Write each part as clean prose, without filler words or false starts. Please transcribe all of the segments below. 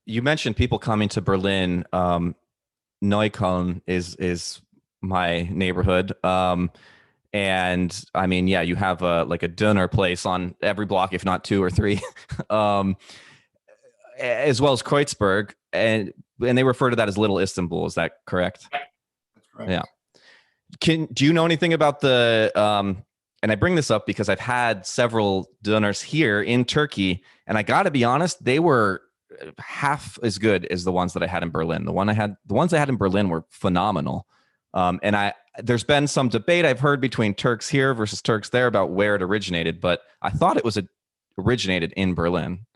you mentioned people coming to Berlin. Neukölln is my neighborhood. And I mean, yeah, you have like a döner place on every block, if not two or three, um, as well as Kreuzberg, and they refer to that as Little Istanbul. Is that correct? That's correct. Yeah. Do you know anything about the? And I bring this up because I've had several döners here in Turkey, and I got to be honest, they were half as good as the ones that I had in Berlin. The ones I had in Berlin were phenomenal. And there's been some debate I've heard between Turks here versus Turks there about where it originated, but I thought it was originated in Berlin.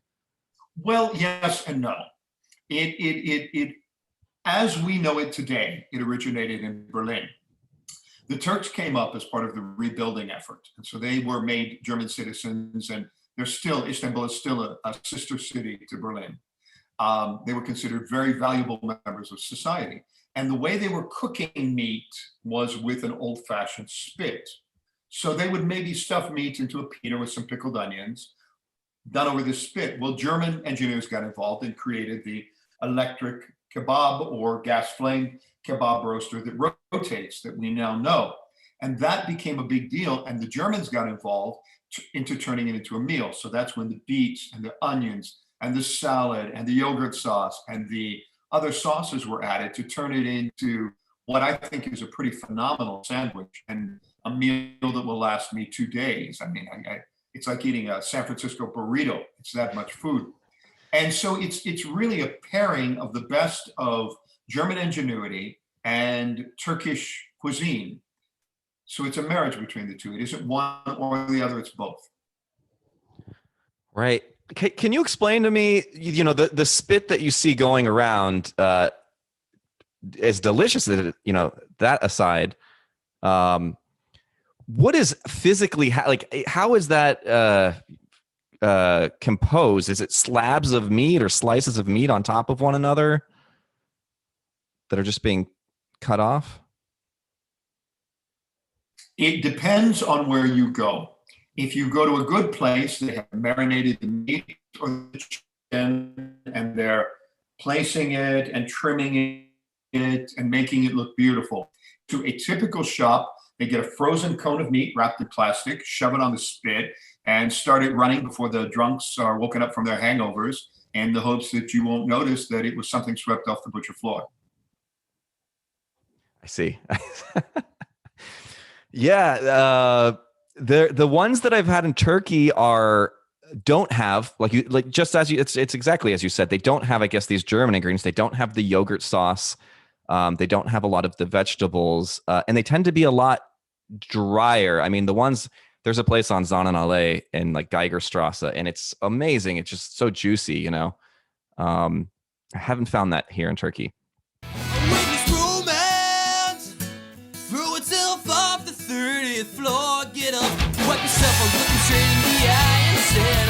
Well, yes and no. It as we know it today, it originated in Berlin. The Turks came up as part of the rebuilding effort, and so they were made German citizens, and Istanbul is still a sister city to Berlin. They were considered very valuable members of society. And the way they were cooking meat was with an old-fashioned spit. So they would maybe stuff meat into a pita with some pickled onions, done over the spit. Well, German engineers got involved and created the electric kebab or gas flame kebab roaster that rotates that we now know. And that became a big deal. And the Germans got involved into turning it into a meal. So that's when the beets and the onions and the salad and the yogurt sauce and the other sauces were added to turn it into what I think is a pretty phenomenal sandwich and a meal that will last me 2 days. I mean, it's like eating a San Francisco burrito. It's that much food. And so it's really a pairing of the best of German ingenuity and Turkish cuisine. So it's a marriage between the two. It isn't one or the other, it's both. Right. Can you explain to me, the spit that you see going around is delicious, that aside, what is physically, how is that composed? Is it slabs of meat or slices of meat on top of one another that are just being cut off? It depends on where you go. If you go to a good place, they have marinated the meat or the chicken, and they're placing it and trimming it and making it look beautiful. To a typical shop, they get a frozen cone of meat wrapped in plastic, shove it on the spit, and start it running before the drunks are woken up from their hangovers, in the hopes that you won't notice that it was something swept off the butcher floor. I see. Yeah. The ones that I've had in Turkey don't have it's exactly as you said. They don't have, I guess, these German ingredients. They don't have the yogurt sauce. They don't have a lot of the vegetables, and they tend to be a lot drier. I mean, there's a place on Sonnenallee in like Geigerstrasse, and it's amazing. It's just so juicy, I haven't found that here in Turkey. Floor, get up, wipe yourself up, look him straight in the eye and say